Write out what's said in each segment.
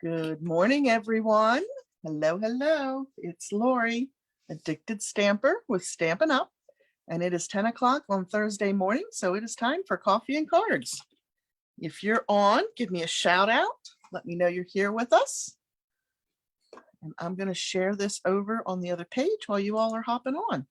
Good morning, everyone. Hello, hello. It's Lori, Addicted Stamper with Stampin' Up. And it is 10 o'clock on Thursday morning, so it is time for coffee and cards. If you're on, give me a shout out. Let me know you're here with us. And I'm going to share this over on the other page while you all are hopping on.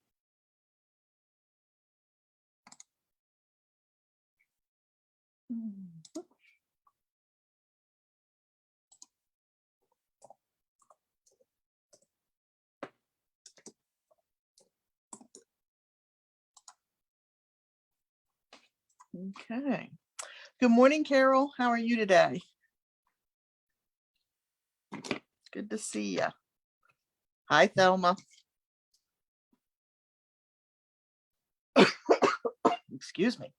Okay. Good morning, Carol. How are you today? Good to see you. Hi, Thelma. Excuse me.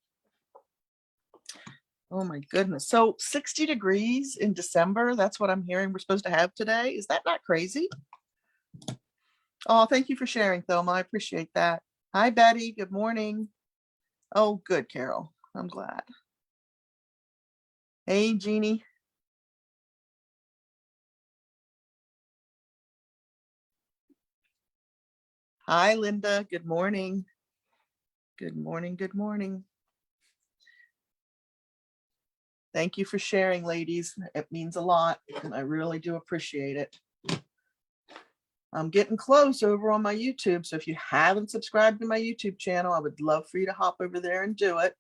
Oh my goodness. So 60 degrees in December. That's what I'm hearing we're supposed to have today. Is that not crazy? Oh, thank you for sharing, Thelma. I appreciate that. Hi, Betty. Good morning. Oh, good, Carol. I'm glad. Hey, Jeannie. Hi, Linda. Good morning. Good morning. Good morning. Thank you for sharing, ladies. It means a lot, and I really do appreciate it. I'm getting close over on my YouTube, so if you haven't subscribed to my YouTube channel, I would love for you to hop over there and do it.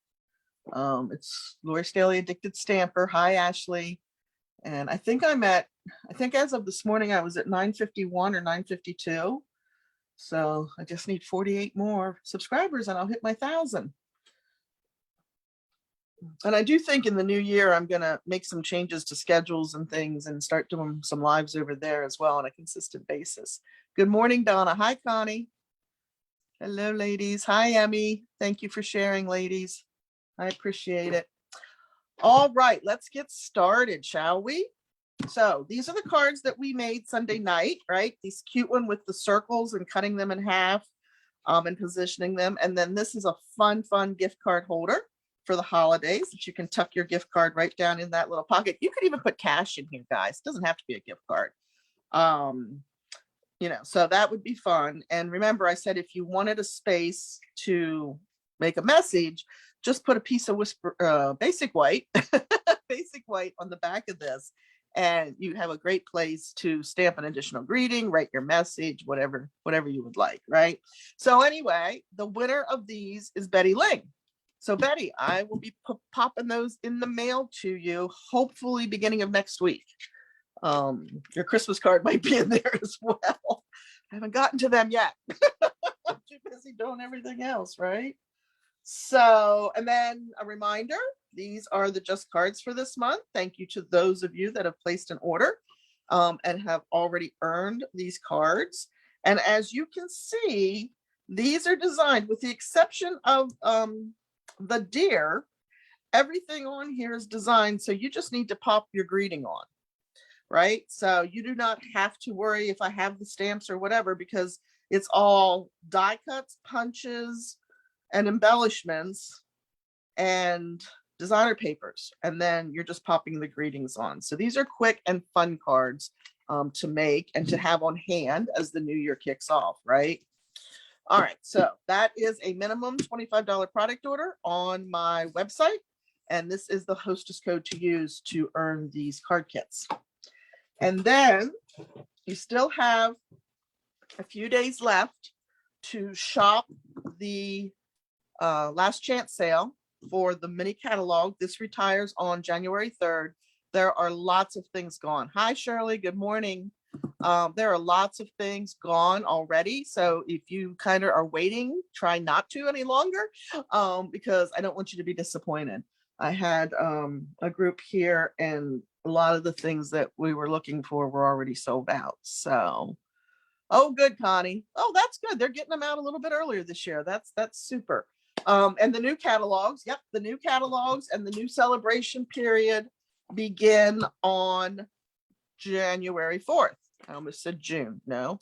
It's Lori Staley, Addicted Stamper. Hi, Ashley. And I think as of this morning, I was at 951 or 952. So I just need 48 more subscribers and I'll hit my 1,000. And I do think in the new year, I'm going to make some changes to schedules and things and start doing some lives over there as well on a consistent basis. Good morning, Donna. Hi, Connie. Hello, ladies. Hi, Emmy. Thank you for sharing, ladies. I appreciate it. All right, let's get started, shall we? So these are the cards that we made Sunday night, right? These cute one with the circles and cutting them in half and positioning them. And then this is a fun gift card holder for the holidays that you can tuck your gift card right down in that little pocket. You could even put cash in here, guys. It doesn't have to be a gift card. So that would be fun. And remember, I said if you wanted a space to make a message, just put a piece of basic white on the back of this, and you have a great place to stamp an additional greeting, write your message, whatever you would like, right? So anyway, the winner of these is Betty Ling. So Betty, I will be popping those in the mail to you, hopefully beginning of next week. Your Christmas card might be in there as well. I haven't gotten to them yet. I'm too busy doing everything else, right? So, and then a reminder, these are the just cards for this month. Thank you to those of you that have placed an order and have already earned these cards. And as you can see, these are designed with the exception of the deer. Everything on here is designed so you just need to pop your greeting on, right? So you do not have to worry if I have the stamps or whatever, because it's all die cuts, punches, and embellishments and designer papers, and then you're just popping the greetings on. So these are quick and fun cards to make and to have on hand as the new year kicks off, right? All right, so that is a minimum $25 product order on my website, and this is the hostess code to use to earn these card kits. And then you still have a few days left to shop the last chance sale for the mini catalog. This retires on January 3rd. There are lots of things gone. Hi, Shirley. Good morning. There are lots of things gone already. So if you kind of are waiting, try not to any longer because I don't want you to be disappointed. I had a group here and a lot of the things that we were looking for were already sold out. So, oh, good, Connie. Oh, that's good. They're getting them out a little bit earlier this year. That's super. And the new catalogs, yep, the new catalogs and the new celebration period begin on January 4th. I almost said June. No,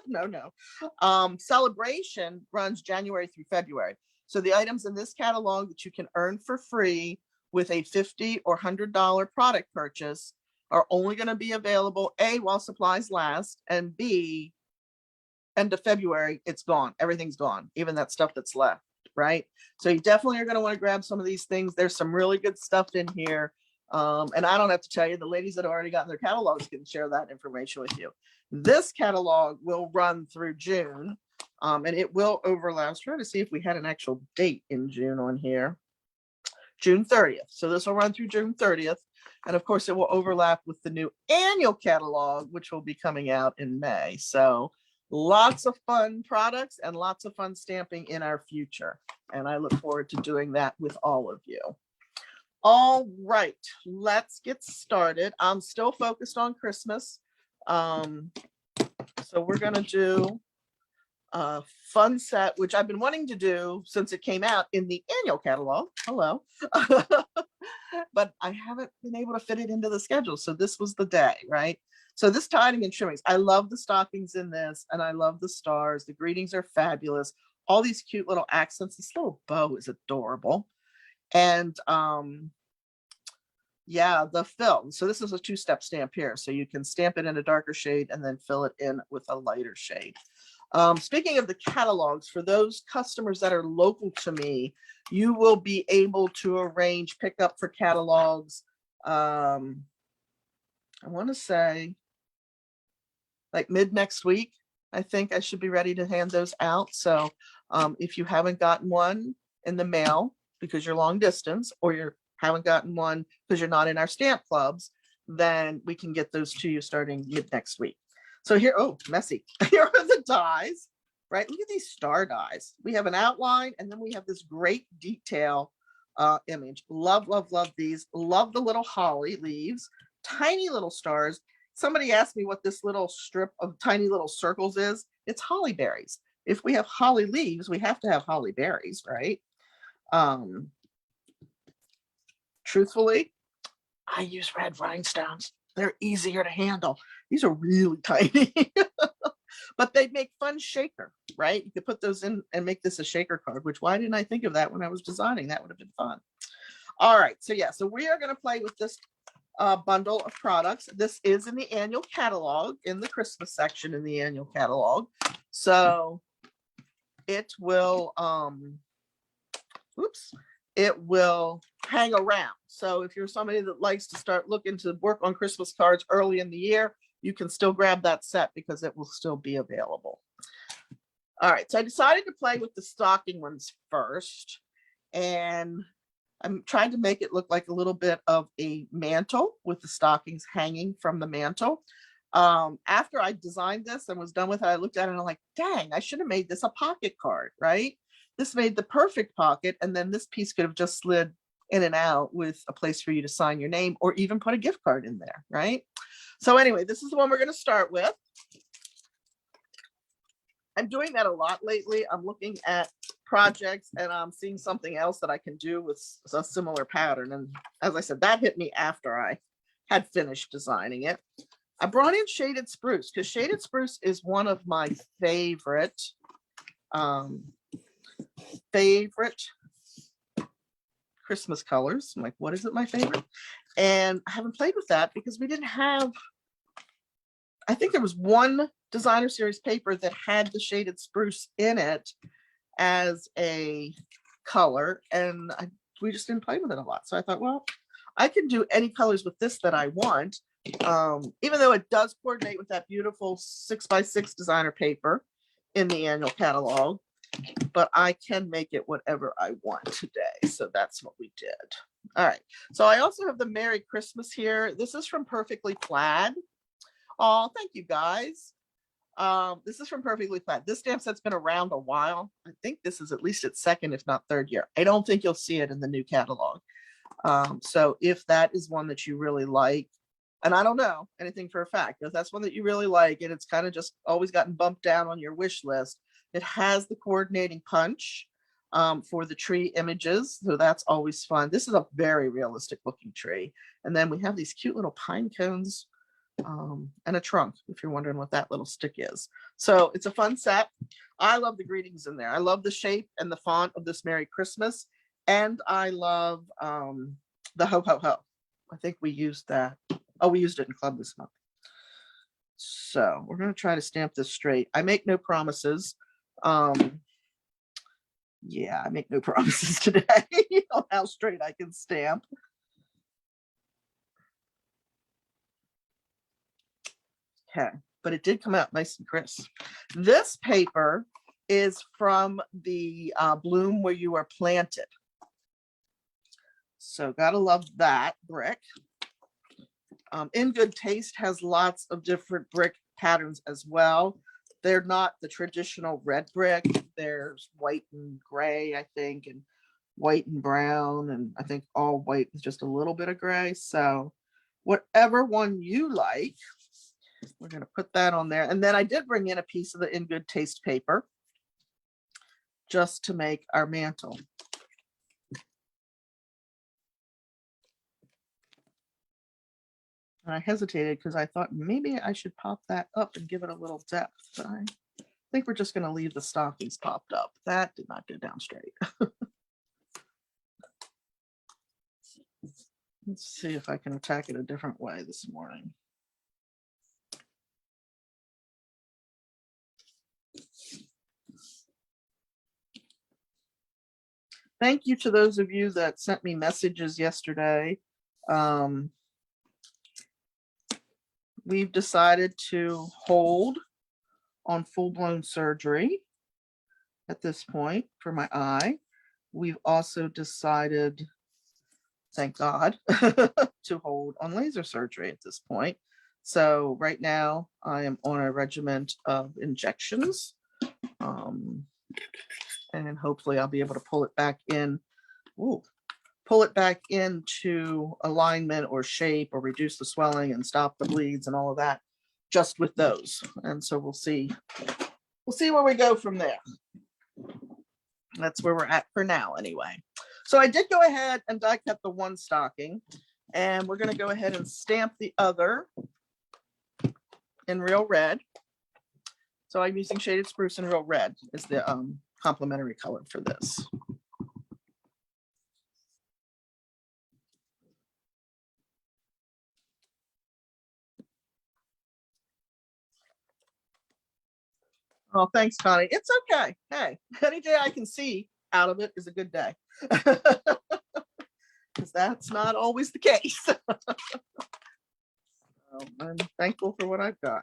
no. Celebration runs January through February. So the items in this catalog that you can earn for free with a $50 or $100 product purchase are only going to be available, A, while supplies last, and B, end of February, it's gone. Everything's gone, even that stuff that's left, right? So you definitely are going to want to grab some of these things. There's some really good stuff in here. And I don't have to tell you, the ladies that have already gotten their catalogs can share that information with you. This catalog will run through June, and it will overlap. I was trying to see if we had an actual date in June on here. June 30th. So this will run through June 30th. And of course, it will overlap with the new annual catalog, which will be coming out in May. So lots of fun products and lots of fun stamping in our future. And I look forward to doing that with all of you. All right, let's get started. I'm still focused on Christmas. So we're going to do a fun set, which I've been wanting to do since it came out in the annual catalog. Hello. But I haven't been able to fit it into the schedule. So this was the day, right? So this Tidings and Trimmings, I love the stockings in this, and I love the stars. The greetings are fabulous. All these cute little accents. This little bow is adorable. And yeah, the fill. So this is a two-step stamp here. So you can stamp it in a darker shade and then fill it in with a lighter shade. Speaking of the catalogs, for those customers that are local to me, you will be able to arrange pickup for catalogs. I want to say like mid next week. I think I should be ready to hand those out. So if you haven't gotten one in the mail because you're long distance, or you haven't gotten one because you're not in our stamp clubs, then we can get those to you starting mid next week. So here, oh, messy. Here are the dies, right? Look at these star dies. We have an outline, and then we have this great detail image. Love, love, love these. Love the little holly leaves, tiny little stars. Somebody asked me what this little strip of tiny little circles is. It's holly berries. If we have holly leaves, we have to have holly berries, right? Truthfully, I use red rhinestones. They're easier to handle. These are really tiny, but they make fun shaker, right? You could put those in and make this a shaker card, which why didn't I think of that when I was designing? That would have been fun. All right, so yeah, so we are going to play with this bundle of products. This is in the annual catalog, in the Christmas section in the annual catalog. So it will, it will hang around. So if you're somebody that likes to start looking to work on Christmas cards early in the year, you can still grab that set because it will still be available. All right, so I decided to play with the stocking ones first, and I'm trying to make it look like a little bit of a mantle with the stockings hanging from the mantle. After I designed this and was done with it, I looked at it and I'm like, dang, I should have made this a pocket card, right? This made the perfect pocket, and then this piece could have just slid in and out with a place for you to sign your name or even put a gift card in there, right? So anyway, this is the one we're going to start with. I'm doing that a lot lately. I'm looking at projects and I'm seeing something else that I can do with a similar pattern. And as I said, that hit me after I had finished designing it. I brought in shaded spruce because shaded spruce is one of my favorite Christmas colors. I'm like, what is it, my favorite? And I haven't played with that because we didn't have, I think there was one designer series paper that had the shaded spruce in it as a color, and we just didn't play with it a lot. So I thought, well, I can do any colors with this that I want, even though it does coordinate with that beautiful 6x6 designer paper in the annual catalog, but I can make it whatever I want today. So that's what we did. All right. So I also have the Merry Christmas here. This is from Perfectly Plaid. Oh, thank you guys. This is from Perfectly Plaid. This stamp set's been around a while. I think this is at least its second, if not third year. I don't think you'll see it in the new catalog. So if that is one that you really like, and I don't know anything for a fact, if that's one that you really like and it's kind of just always gotten bumped down on your wish list, it has the coordinating punch for the tree images. So that's always fun. This is a very realistic looking tree. And then we have these cute little pine cones and a trunk, if you're wondering what that little stick is. So it's a fun set. I love the greetings in there. I love the shape and the font of this Merry Christmas. And I love the ho ho ho. I think we used that Oh, we used it in club this month. So we're going to try to stamp this straight. I make no promises. Yeah, I make no promises today on how straight I can stamp. Okay, but it did come out nice and crisp. This paper is from the bloom where you are planted. So gotta love that brick. In Good Taste has lots of different brick patterns as well. They're not the traditional red brick. There's white and gray, I think, and white and brown, and I think all white with just a little bit of gray. So whatever one you like, we're going to put that on there. And then I did bring in a piece of the In Good Taste paper just to make our mantle. And I hesitated because I thought maybe I should pop that up and give it a little depth. But I think we're just going to leave the stockings popped up. That did not go down straight. Let's see if I can attack it a different way this morning. Thank you to those of you that sent me messages yesterday. We've decided to hold on full-blown surgery at this point for my eye. We've also decided, thank God, to hold on laser surgery at this point. So right now I am on a regimen of injections. And hopefully I'll be able to pull it back in. Pull it back into alignment or shape or reduce the swelling and stop the bleeds and all of that just with those. And so we'll see where we go from there. That's where we're at for now anyway. So I did go ahead and die cut the one stocking, and we're going to go ahead and stamp the other in real red. So I'm using Shaded Spruce and Real Red is the complementary color for this. Oh, thanks, Connie. It's okay. Hey, any day I can see out of it is a good day. Because that's not always the case. I'm thankful for what I've got.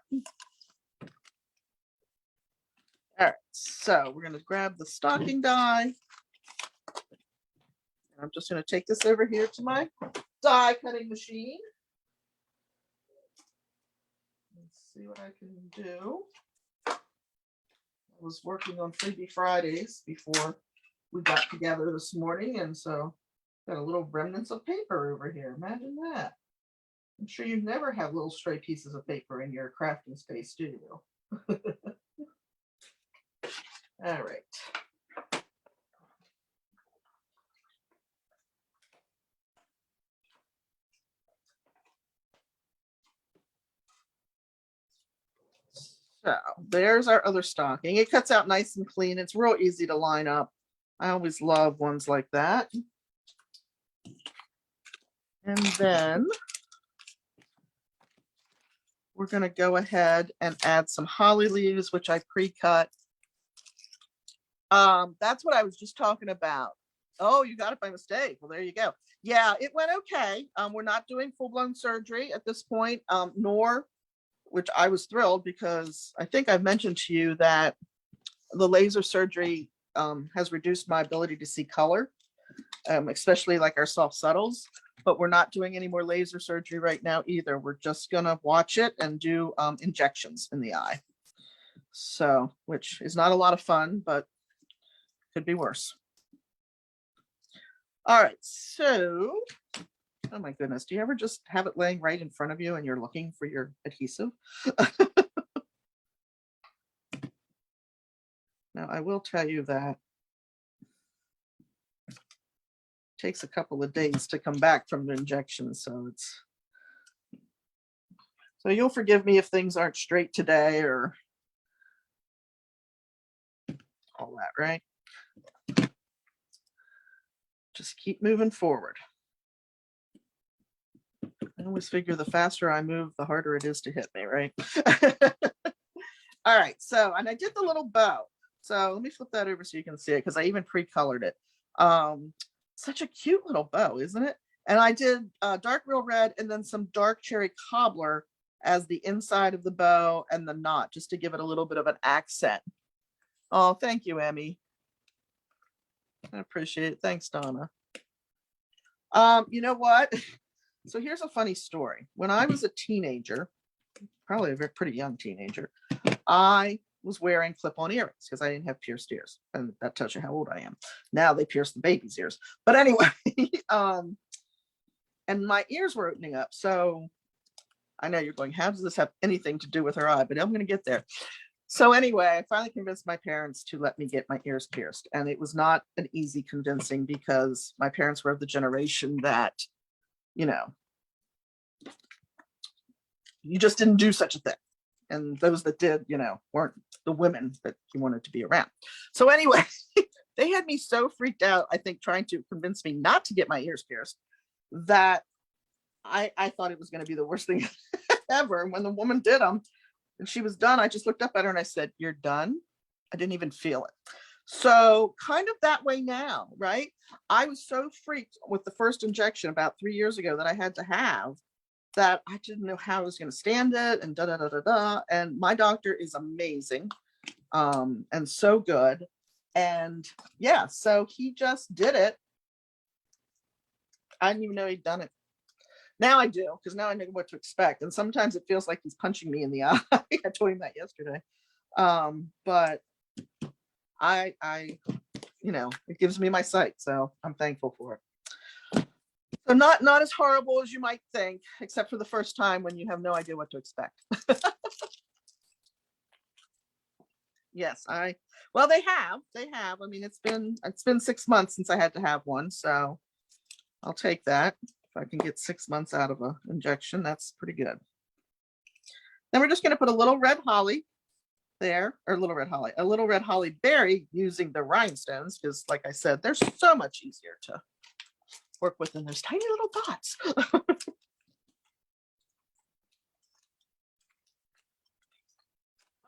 All right, so we're going to grab the stocking die. I'm just going to take this over here to my die cutting machine. Let's see what I can do. I was working on Freebie Fridays before we got together this morning, and so got a little remnants of paper over here. Imagine that. I'm sure you never have little stray pieces of paper in your crafting space, do you? All right. So there's our other stocking. It cuts out nice and clean. It's real easy to line up. I always love ones like that. And then we're going to go ahead and add some holly leaves, which I pre-cut. That's what I was just talking about. Oh, you got it by mistake. Well, there you go. Yeah, it went okay. We're not doing full-blown surgery at this point, nor, which I was thrilled because I think I've mentioned to you that the laser surgery has reduced my ability to see color, especially like our soft subtles. But we're not doing any more laser surgery right now either. We're just gonna watch it and do injections in the eye. So, which is not a lot of fun, but could be worse. All right, so, oh my goodness, do you ever just have it laying right in front of you and you're looking for your adhesive? Now, I will tell you that it takes a couple of days to come back from the injection, so you'll forgive me if things aren't straight today or all that, right? Just keep moving forward. I always figure the faster I move, the harder it is to hit me, right? All right, so, and I did the little bow. So let me flip that over so you can see it, because I even pre-colored it. Such a cute little bow, isn't it? And I did dark real red and then some dark cherry cobbler as the inside of the bow and the knot, just to give it a little bit of an accent. Oh, thank you, Emmy. I appreciate it. Thanks, Donna. You know what? So here's a funny story. When I was a teenager, probably a pretty young teenager, I was wearing clip-on earrings because I didn't have pierced ears. And that tells you how old I am. Now they pierce the baby's ears. But anyway, and my ears were opening up. So I know you're going, how does this have anything to do with her eye? But I'm going to get there. So anyway, I finally convinced my parents to let me get my ears pierced. And it was not an easy convincing, because my parents were of the generation that, you know, you just didn't do such a thing. And those that did, you know, weren't the women that you wanted to be around. So anyway, they had me so freaked out, I think, trying to convince me not to get my ears pierced, that I thought it was going to be the worst thing ever. And when the woman did them and she was done, I just looked up at her and I said, "You're done?" I didn't even feel it. So kind of that way now, right? I was so freaked with the first injection about 3 years ago that I had to have, that I didn't know how I was going to stand it, and da da da da da. And my doctor is amazing, and so good. And yeah, so he just did it. I didn't even know he'd done it. Now I do, because now I know what to expect. And sometimes it feels like he's punching me in the eye. I told him that yesterday. But I, you know, it gives me my sight, so I'm thankful for it. So not as horrible as you might think, except for the first time when you have no idea what to expect. Yes, well, they have. I mean, it's been 6 months since I had to have one, so I'll take that. If I can get 6 months out of an injection, that's pretty good. Then we're just going to put a little red holly there, or a little red holly berry, using the rhinestones, because like I said, they're so much easier to work with than those tiny little dots.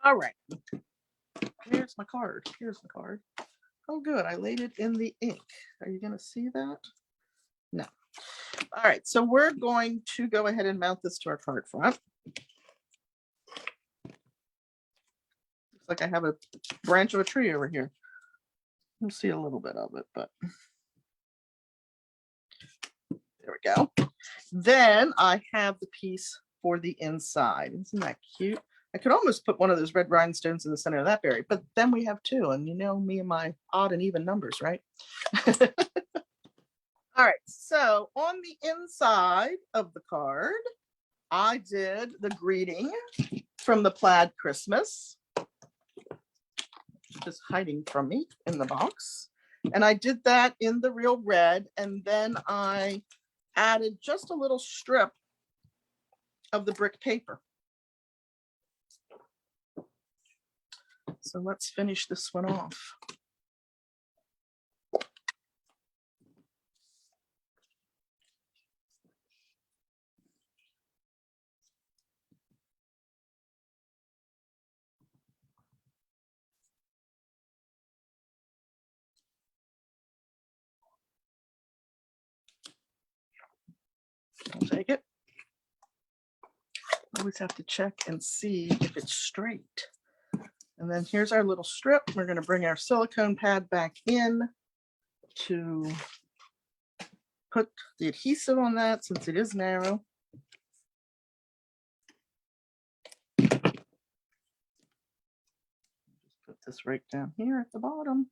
All right, here's my card. Oh good, I laid it in the ink. Are you going to see that? No. All right, so we're going to go ahead and mount this to our card front. Looks like I have a branch of a tree over here. You'll see a little bit of it, but there we go. Then I have the piece for the inside. Isn't that cute? I could almost put one of those red rhinestones in the center of that berry, but then we have two, and you know me and my odd and even numbers, right? All right, so on the inside of the card, I did the greeting from the plaid Christmas, just hiding from me in the box. And I did that in the real red, and then I added just a little strip of the brick paper. So let's finish this one off. I'll take it. Always have to check and see if it's straight. And then here's our little strip. We're going to bring our silicone pad back in to put the adhesive on that, since it is narrow. Just put this right down here at the bottom.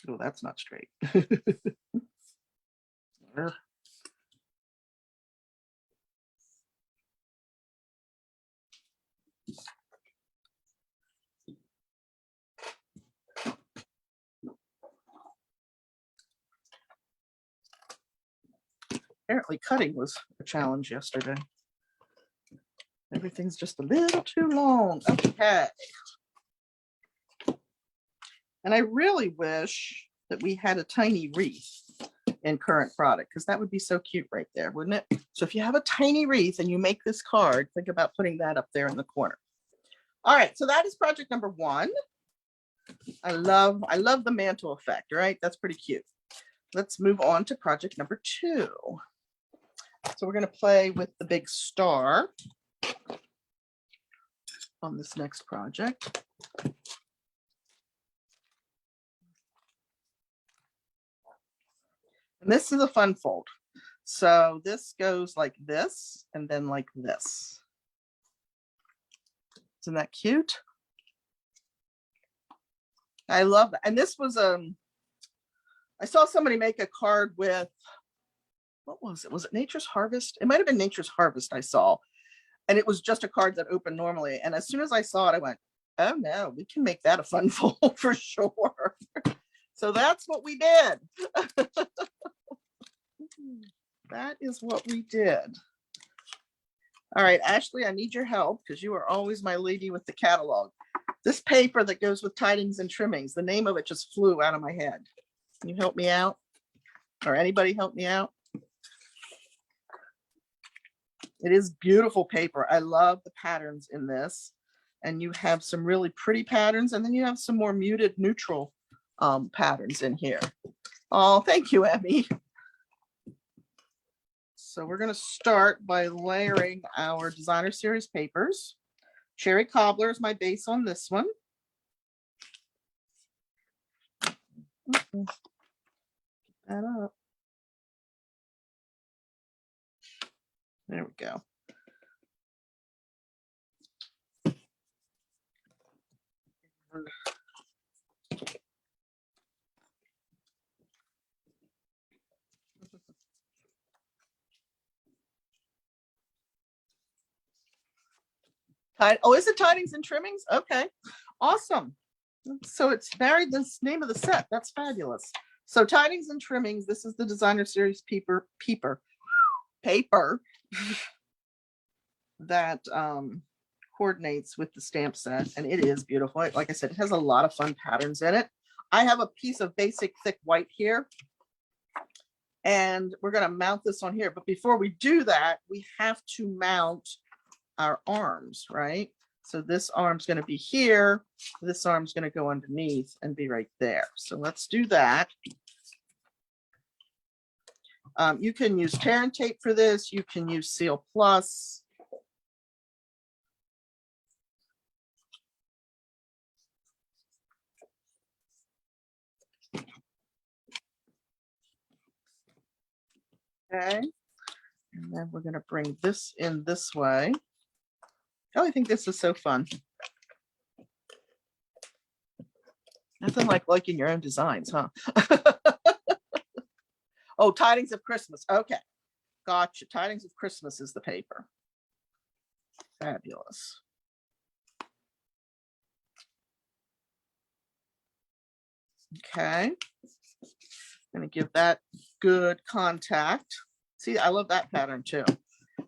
Oh, that's not straight. Apparently cutting was a challenge yesterday. Everything's just a little too long. Okay. And I really wish that we had a tiny wreath, in current product, because that would be so cute right there, wouldn't it? So if you have a tiny wreath and you make this card, think about putting that up there in the corner. All right, so that is project number 1. I love the mantle effect, right? That's pretty cute. Let's move on to project number 2. So we're going to play with the big star on this next project. And this is a fun fold. So this goes like this and then like this. Isn't that cute? I love that. And this was I saw somebody make a card with, what was it? Was it Nature's Harvest? It might have been Nature's Harvest I saw. And it was just a card that opened normally. And as soon as I saw it, I went, oh no, we can make that a fun fold for sure. So that's what we did. That is what we did. All right, Ashley, I need your help because you are always my lady with the catalog. This paper that goes with Tidings and Trimmings, the name of it just flew out of my head. Can you help me out? Or anybody help me out? It is beautiful paper. I love the patterns in this. And you have some really pretty patterns, and then you have some more muted neutral patterns in here. Oh, thank you, Emmy. So we're going to start by layering our designer series papers. Cherry Cobbler is my base on this one. Get that up. There we go. Oh, is it Tidings and Trimmings? Okay, awesome. So it's married this name of the set. That's fabulous. So Tidings and Trimmings, this is the designer series paper that coordinates with the stamp set, and it is beautiful. Like I said, it has a lot of fun patterns in it. I have a piece of basic thick white here, and we're going to mount this on here. But before we do that, we have to mount our arms, right? So this arm's going to be here. This arm's going to go underneath and be right there. So let's do that. You can use tear and tape for this. You can use Seal Plus. Okay. And then we're going to bring this in this way. Oh, I think this is so fun. Nothing like liking your own designs, huh? Oh, Tidings of Christmas. Okay. Gotcha. Tidings of Christmas is the paper. Fabulous. Okay. I'm going to give that good contact. See, I love that pattern too.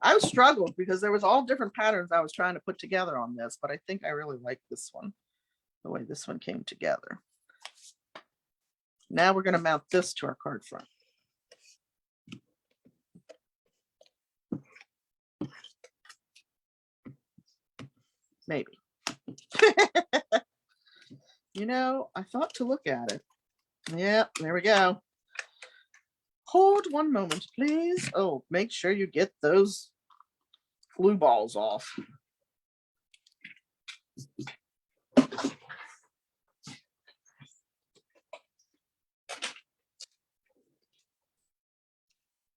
I struggled because there was all different patterns I was trying to put together on this, but I think I really like this one, the way this one came together. Now we're going to mount this to our card front. Maybe. You know, I thought to look at it. Yeah, there we go. Hold one moment, please. Oh, make sure you get those glue balls off.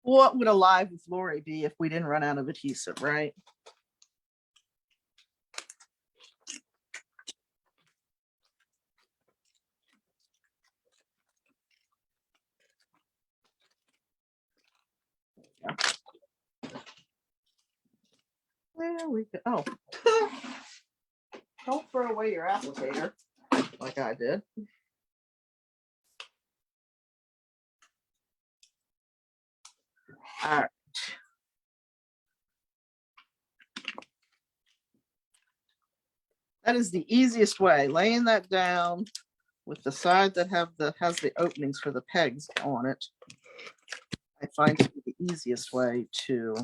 What would Alive with Lori be if we didn't run out of adhesive, right? There we go. Oh, don't throw away your applicator like I did. All right. That is the easiest way, laying that down with the side that has the openings for the pegs on it. I find to be the easiest way to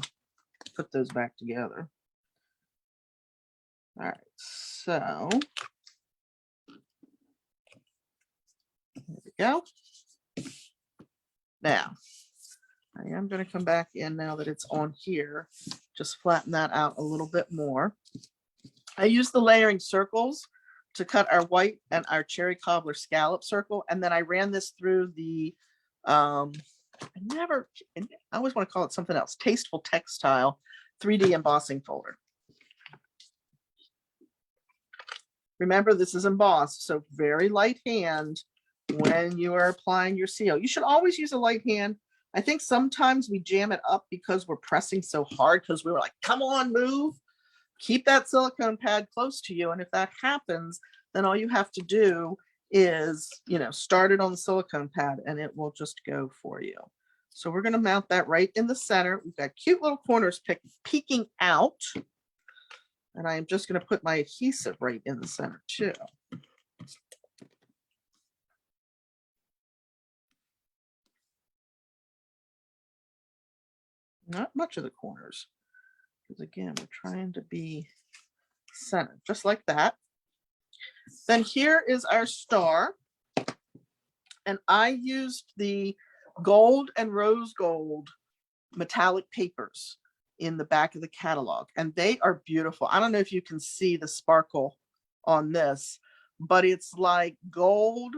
put those back together. All right, so there we go. Now, I am going to come back in now that it's on here, just flatten that out a little bit more. I use the layering circles to cut our white and our cherry cobbler scallop circle, and then I ran this through the, I always want to call it something else, Tasteful Textile 3D embossing folder. Remember, this is embossed, so very light hand when you are applying your seal. You should always use a light hand. I think sometimes we jam it up because we're pressing so hard because we were like, come on, move. Keep that silicone pad close to you. And if that happens, then all you have to do is, start it on the silicone pad and it will just go for you. So we're going to mount that right in the center. We've got cute little corners peeking out. And I am just going to put my adhesive right in the center too. Not much of the corners, because again, we're trying to be centered, just like that. Then here is our star. And I used the gold and rose gold metallic papers in the back of the catalog, and they are beautiful. I don't know if you can see the sparkle on this, but it's like gold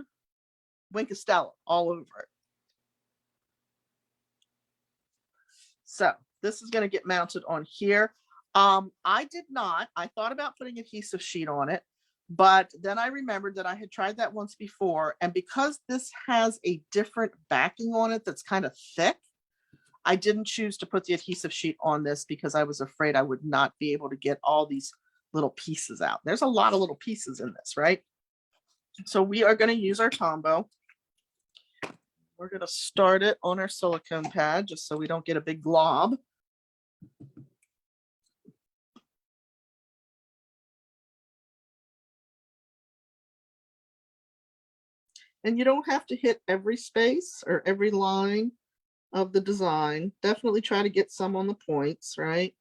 Winkostella all over it. So this is going to get mounted on here. I thought about putting adhesive sheet on it, but then I remembered that I had tried that once before, and because this has a different backing on it that's kind of thick, I didn't choose to put the adhesive sheet on this because I was afraid I would not be able to get all these little pieces out. There's a lot of little pieces in this, right? So we are going to use our Tombow. We're going to start it on our silicone pad just so we don't get a big glob. And you don't have to hit every space or every line of the design. Definitely try to get some on the points, right?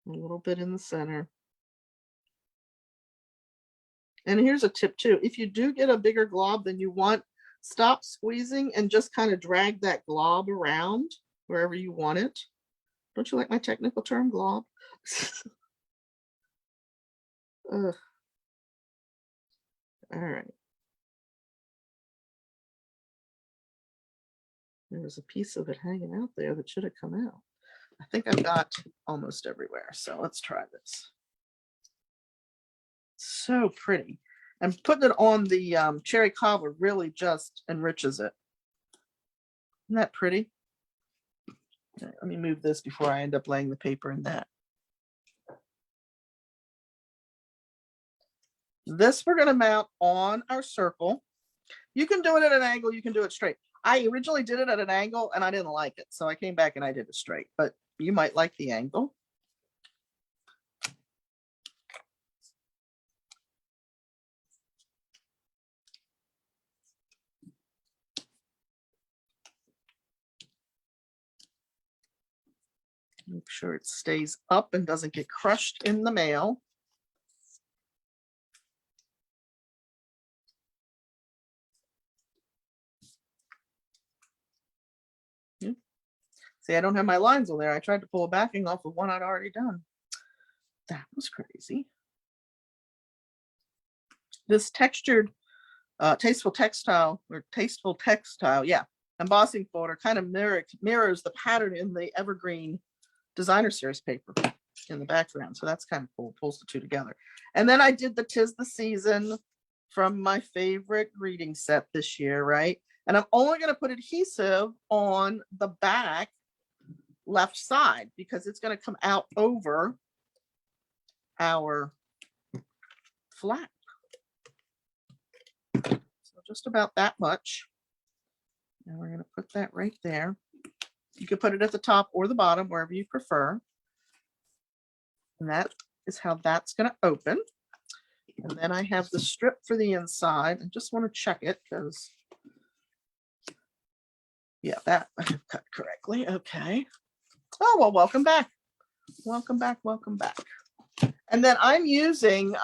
A little bit in the center. And here's a tip too. If you do get a bigger glob than you want, stop squeezing and just kind of drag that glob around wherever you want it. Don't you like my technical term, glob? All right. There was a piece of it hanging out there that should have come out. I think I've got almost everywhere. So let's try this. So pretty. And putting it on the cherry cobbler really just enriches it. Isn't that pretty? Okay, let me move this before I end up laying the paper in that. This we're going to mount on our circle. You can do it at an angle, you can do it straight. I originally did it at an angle and I didn't like it, so I came back and I did it straight, but you might like the angle. Make sure it stays up and doesn't get crushed in the mail. See, I don't have my lines on there. I tried to pull a backing off of one I'd already done. That was crazy. This textured tasteful textile, yeah, embossing folder kind of mirrors the pattern in the Evergreen Designer Series paper in the background. So that's kind of cool, pulls the two together. And then I did the 'Tis the Season from my favorite reading set this year, right? And I'm only going to put adhesive on the back left side because it's going to come out over our flap. So just about that much. And we're going to put that right there. You can put it at the top or the bottom, wherever you prefer. And that is how that's going to open. And then I have the strip for the inside. I just want to check it because Yeah, that I have cut correctly. Okay. Oh, well, welcome back. Welcome back. Welcome back. And then I'm using,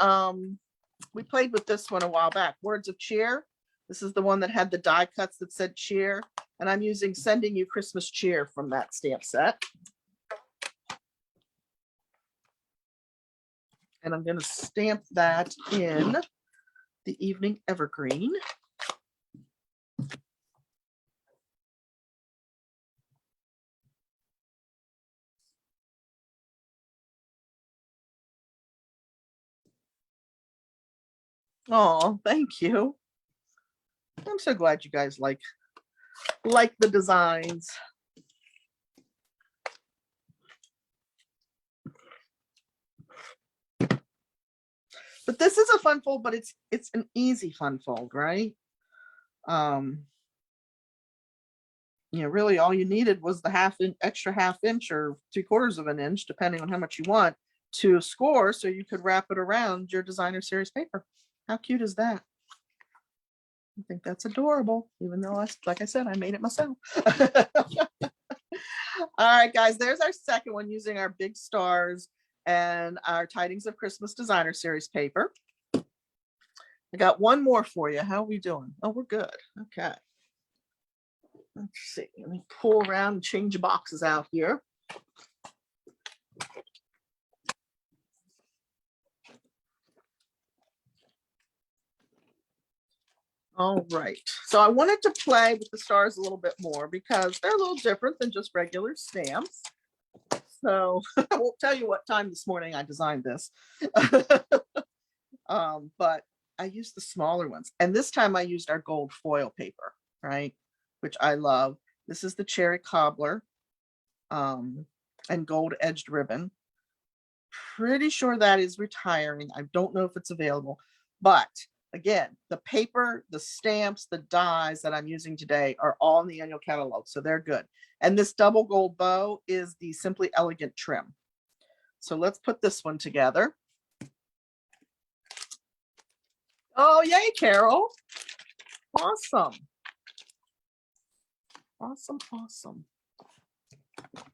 we played with this one a while back, Words of Cheer. This is the one that had the die cuts that said cheer. And I'm using Sending You Christmas Cheer from that stamp set. And I'm going to stamp that in the Evening Evergreen. Oh, thank you. I'm so glad you guys like the designs. But this is a fun fold, but it's an easy fun fold, right? You know, really all you needed was the extra half inch or 3/4 of an inch, depending on how much you want, to score, so you could wrap it around your designer series paper. How cute is that? I think that's adorable, even though, like I said, I made it myself. All right, guys, there's our second one using our big stars and our Tidings of Christmas designer series paper. I got one more for you. How are we doing? Oh, we're good. Okay. Let's see. Let me pull around and change boxes out here. All right. So I wanted to play with the stars a little bit more because they're a little different than just regular stamps. So I won't tell you what time this morning I designed this. But I used the smaller ones. And this time I used our gold foil paper, right? Which I love. This is the cherry cobbler and gold edged ribbon. Pretty sure that is retiring. I don't know if it's available, but again, the paper, the stamps, the dies that I'm using today are all in the annual catalog, so they're good. And this double gold bow is the Simply Elegant trim. So let's put this one together. Oh, yay, Carol. Awesome. Awesome, awesome. All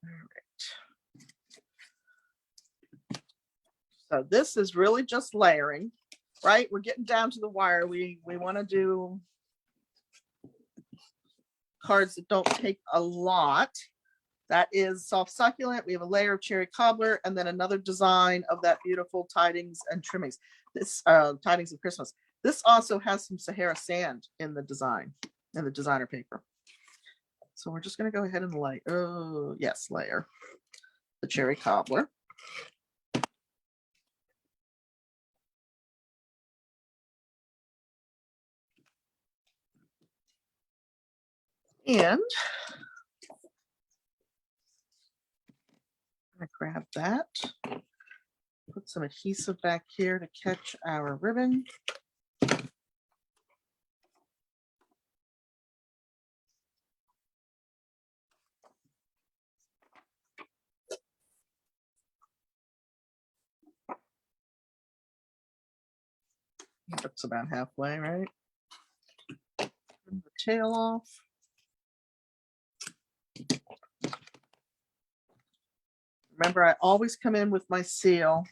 right. So this is really just layering, right? We're getting down to the wire. We want to do cards that don't take a lot. That is soft succulent. We have a layer of cherry cobbler and then another design of that beautiful Tidings and Trimmings. This Tidings of Christmas. This also has some Sahara sand in the design, in the designer paper. So we're just going to go ahead and lay, layer the cherry cobbler. And I grab that, put some adhesive back here to catch our ribbon. That's about halfway, right? Turn the tail off. Remember, I always come in with my seal,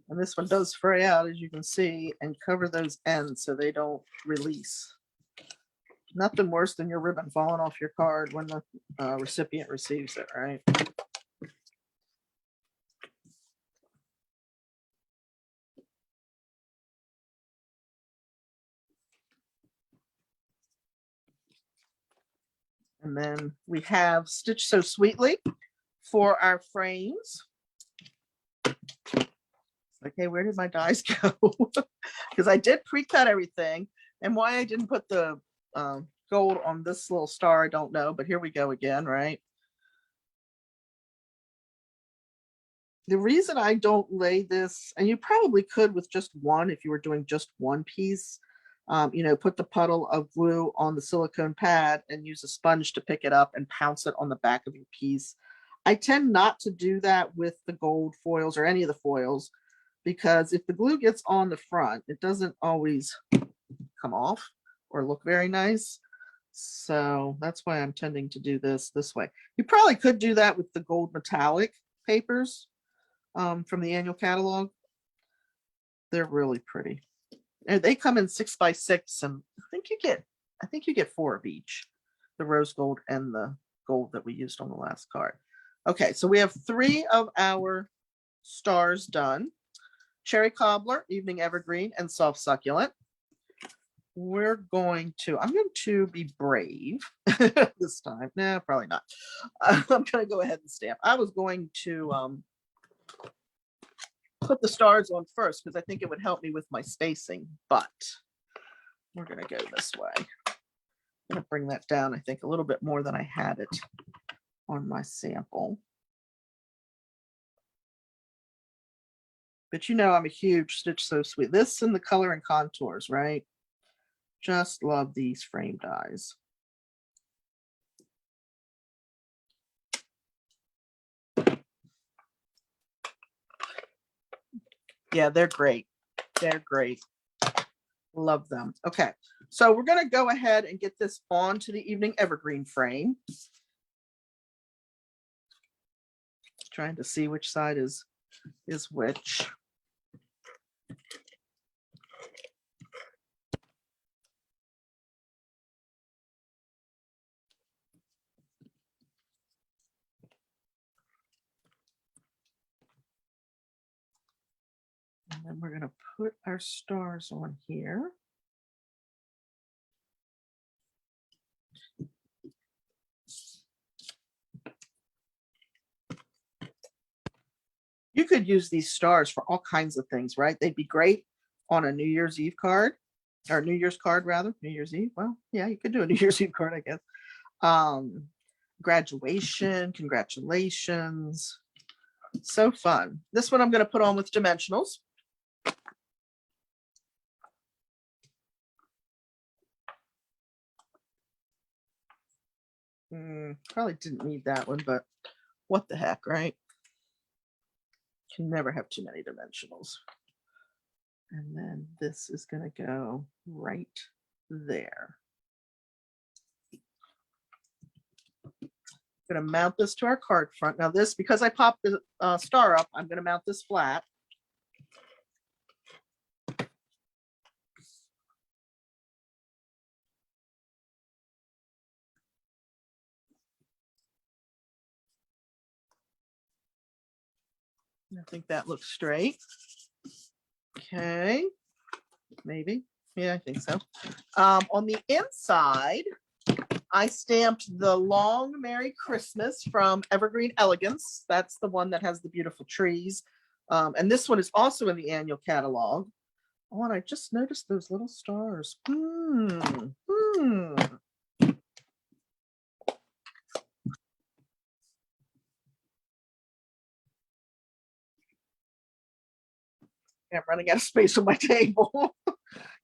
and this one does fray out, as you can see, and cover those ends so they don't release. Nothing worse than your ribbon falling off your card when the recipient receives it, right? And then we have Stitch So Sweetly for our frames. Okay, where did my dies go? Because I did pre-cut everything. And why I didn't put the gold on this little star, I don't know. But here we go again, right? The reason I don't lay this, and you probably could with just one if you were doing just one piece, you know, put the puddle of glue on the silicone pad and use a sponge to pick it up and pounce it on the back of your piece. I tend not to do that with the gold foils or any of the foils, because if the glue gets on the front, it doesn't always come off or look very nice. So that's why I'm tending to do this way. You probably could do that with the gold metallic papers from the annual catalog. They're really pretty. And they come in 6x6, and I think you get 4 of each, the rose gold and the gold that we used on the last card. Okay, so we have 3 of our stars done. Cherry cobbler, evening evergreen, and soft succulent. I'm going to be brave this time. No, probably not. I'm going to go ahead and stamp. I was going to put the stars on first because I think it would help me with my spacing, but we're going to go this way. I'm going to bring that down, I think, a little bit more than I had it on my sample. But you know, I'm a huge Stitch So Sweet. This and the color and contours, right? Just love these frame dies. Yeah, they're great. They're great. Love them. Okay, so we're going to go ahead and get this onto the evening evergreen frame. Trying to see which side is which. And then we're going to put our stars on here. You could use these stars for all kinds of things, right? They'd be great on a New Year's Eve card, or New Year's card rather. New Year's Eve. Well, yeah, you could do a New Year's Eve card, I guess. Graduation, congratulations. So fun. This one I'm going to put on with dimensionals. Probably didn't need that one, but what the heck, right? Can never have too many dimensionals. And then this is going to go right there. I'm going to mount this to our card front. Now this, because I popped the star up, I'm going to mount this flat. I think that looks straight. Okay, maybe. Yeah, I think so. On the inside, I stamped the Long Merry Christmas from Evergreen Elegance. That's the one that has the beautiful trees. And this one is also in the annual catalog. Oh, and I just noticed those little stars. I'm running out of space on my table.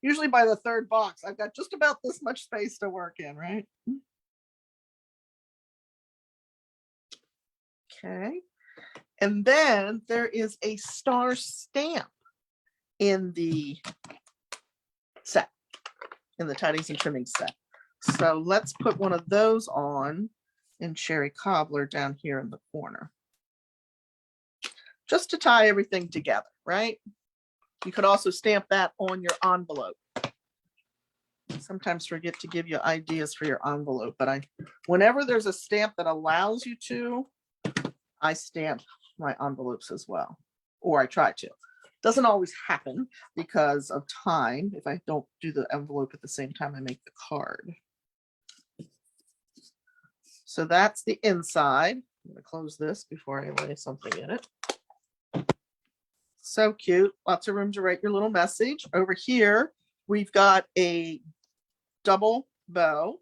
Usually by the 3rd box, I've got just about this much space to work in, right? Okay. And then there is a star stamp in the set, in the Tidings and Trimmings set. So let's put one of those on in Cherry Cobbler down here in the corner. Just to tie everything together, right? You could also stamp that on your envelope. I sometimes forget to give you ideas for your envelope, but whenever there's a stamp that allows you to, I stamp my envelopes as well, or I try to. Doesn't always happen because of time. If I don't do the envelope at the same time I make the card. So that's the inside. I'm going to close this before I lay something in it. So cute. Lots of room to write your little message. Over here, we've got a double bow.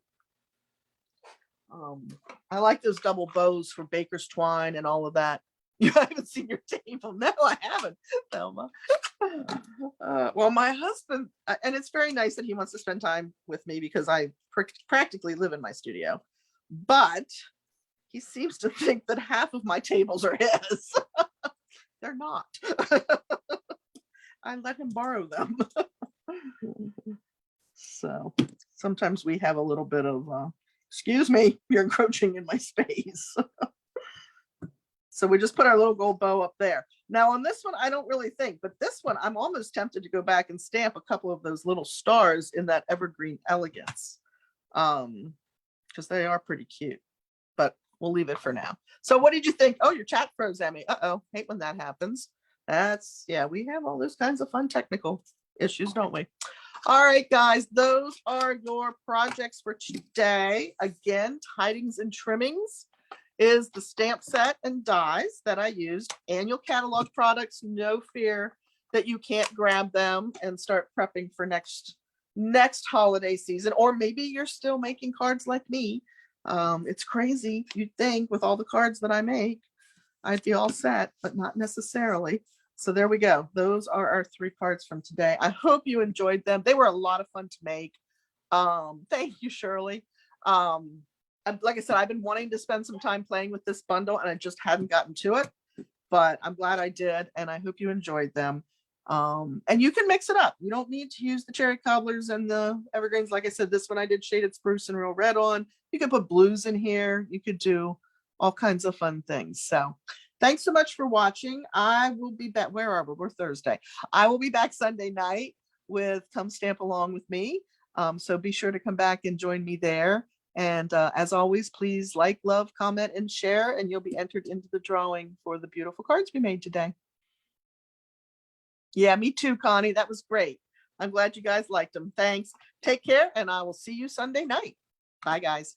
I like those double bows for baker's twine and all of that. You haven't seen your table. No, I haven't, Thelma. Well, my husband, and it's very nice that he wants to spend time with me because I practically live in my studio, but he seems to think that half of my tables are his. They're not. I let him borrow them. So Sometimes we have a little bit of, excuse me, you're encroaching in my space. So we just put our little gold bow up there. Now on this one, I don't really think, but this one, I'm almost tempted to go back and stamp a couple of those little stars in that evergreen elegance. Because they are pretty cute, but we'll leave it for now. So what did you think? Oh, your chat froze, Emmy. Uh-oh, hate when that happens. Yeah, we have all those kinds of fun technical issues, don't we? All right, guys, those are your projects for today. Again, Tidings and Trimmings is the stamp set and dies that I used. Annual catalog products, no fear that you can't grab them and start prepping for next holiday season. Or maybe you're still making cards like me. It's crazy. You'd think with all the cards that I make, I'd be all set, but not necessarily. So there we go. Those are our 3 cards from today. I hope you enjoyed them. They were a lot of fun to make. Thank you, Shirley. Like I said, I've been wanting to spend some time playing with this bundle and I just hadn't gotten to it, but I'm glad I did. And I hope you enjoyed them. And you can mix it up. You don't need to use the cherry cobblers and the evergreens. Like I said, this one I did shaded spruce and real red on. You could put blues in here. You could do all kinds of fun things. So thanks so much for watching. I will be back. Where are we? We're Thursday. I will be back Sunday night with Come Stamp Along with Me. So be sure to come back and join me there. And as always, please like, love, comment, and share, and you'll be entered into the drawing for the beautiful cards we made today. Yeah, me too, Connie. That was great. I'm glad you guys liked them. Thanks. Take care, and I will see you Sunday night. Bye, guys.